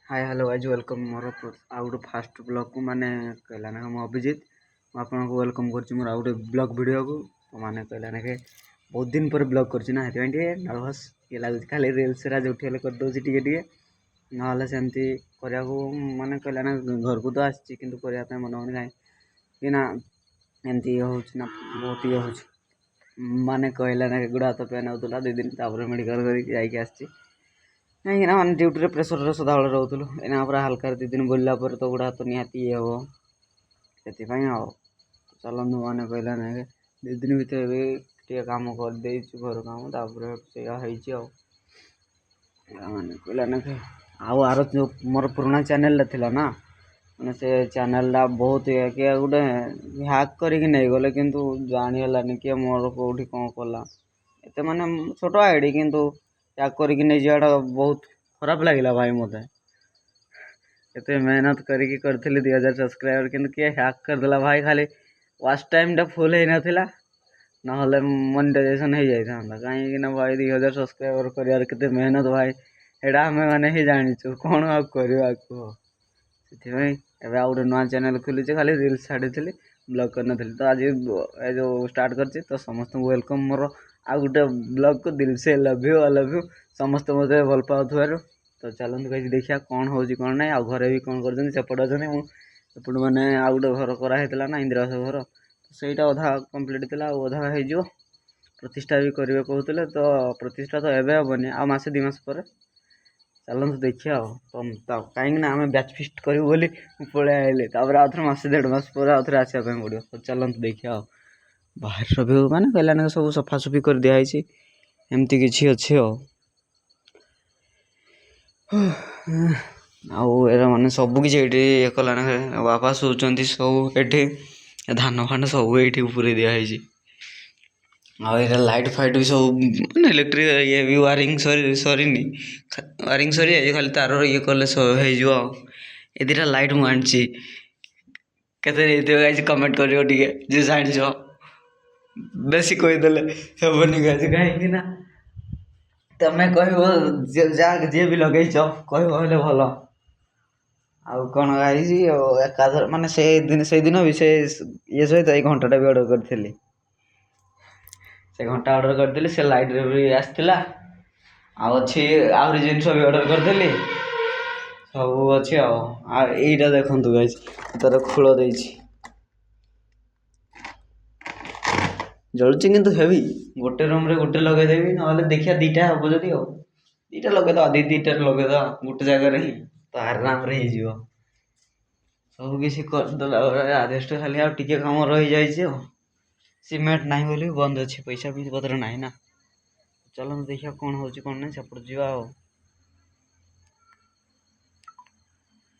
hi hello guys welcome मोर आउ गोटे fast blog को माने कहला ना मु अभिजीत मु आपको वेलकम कर मोर आउ गोटे ब्लॉग वीडियो को तो माने कहला ना बहुत दिन पर ब्लॉग कर नर्भस ये लगुच खाली रिल्स जो उठे कर दूसरी टे ना सेमती करने माने कहला ना घर को तो आसी कि मन होनी कहीं एमती ये हो बहुत ये हो माने कहला ना गुड़ा हाथ पेन होता 2 दिन मेडिकल करके कहीं मैंने ड्यूटी प्रेसर सदाबे रोलु एना पूरा हल्का 2 दिन बुलला तो गुड़ा हाथ निहाती ये हम से चलतु मैंने कहला ना 2 दिन भितर टे कम कर घर कम मैंने कहला ना आर जो मोर पुराना चैनल थिला ना मैंने से चैनल बहुत ये गोटे ह्याक करके नहीं गले किंतु जानीगलानी किए मोर कौटी कौन कला एत माने छोट आईडी किंतु ह्याक करके नहीं जाटा बहुत खराब लगे भाई मत एत मेहनत करके करी 2000 सब्सक्राइबर किंतु किए ह्याक करदेला भाई खाली वाच टाइम टा फुल होना ना मोनेटाइजेशन हो जाता कहीं भाई 2000 सब्सक्राइबर कर मेहनत भाई एटा आम मैंने ही जाचु कौन करवा से गोटे नुआ चैनल खोली खाली रिल्स छाड़ी ब्लॉग कर तो आज जो स्टार्ट कर तो समस्त वेलकम मोर आ गोटे ब्लॉग को दिल से लव यू समस्त मत भल पाथार तो चलते कहीं देखिए कौन हो कौन ना आ घरे भी कौन करपट अच्छे मुझे मैंने आ गोटे घर कराइला ना इंदिरावास घर ସେଇଟା ଅଧା କମ୍ପ୍ଲିଟ୍ ଥିଲା ଆଉ ଅଧା ହେଇଯିବ ପ୍ରତିଷ୍ଠା ବି କରିବେ କହୁଥିଲେ ତ ପ୍ରତିଷ୍ଠା ତ ଏବେ ହେବନି ଆଉ ମାସେ 2 ମାସ ପରେ ଚାଲନ୍ତୁ ଦେଖିବା ଆଉ କାହିଁକି ନା ଆମେ ବ୍ୟାଚ୍ ଫିଷ୍ଟ କରିବୁ ବୋଲି ପଳେଇ ଆଇଲେ ତାପରେ ଆଉ ଥରେ ମାସେ 1.5 ମାସ ପରେ ଆଉ ଥରେ ଆସିବା ପାଇଁ ପଡ଼ିବ ତ ଚାଲନ୍ତୁ ଦେଖିବା ଆଉ ବାହାରର ଭିଉ ମାନେ କହିଲା ନା ସବୁ ସଫାସଫି କରି ଦିଆହେଇଛି ଏମିତି କିଛି ଅଛି ଆଉ ଏରା ମାନେ ସବୁ କିଛି ଏଠି ଇଏ କଲାଣି ବାପା ଶୋଉଛନ୍ତି ସବୁ ଏଠି धान फान सब ये पूरे दिखाई लाइट फाइट भी सब मैंने इलेक्ट्रिक ये भी वारिंग सरीनी वारिंग सरी खाली तार ये कले हो दुटा लाइट मुझे के कमेंट कर जान बेसी कहीदे हेनी कहीं तुम्हें कह जी भी लगे कह भल आउ कौन गाई एकाधर माने से दिन भी से ये सहित ये घंटा भी ऑर्डर करी से घंटा ऑर्डर करी से लाइट रे भी आसला अच्छी आहरी जिन भी ऑर्डर करी सब अच्छी आईटा देखु गाइज तार खोल दे जलुची किंतु हेवी गोटे रूम रे गोटे लगेदेवी ना देखिया 2टा हम जदि 2टा लगेद 2-2 लगेद गोटे जगह ही तो आराम रे हो सब किसी करदेला आदेश खाली आ टे कम रही जाइए सीमेंट ना बोली बंद अच्छे पैसा भी पत्र ना ना चलो देखिए कौन हो कौन ना सेपट जा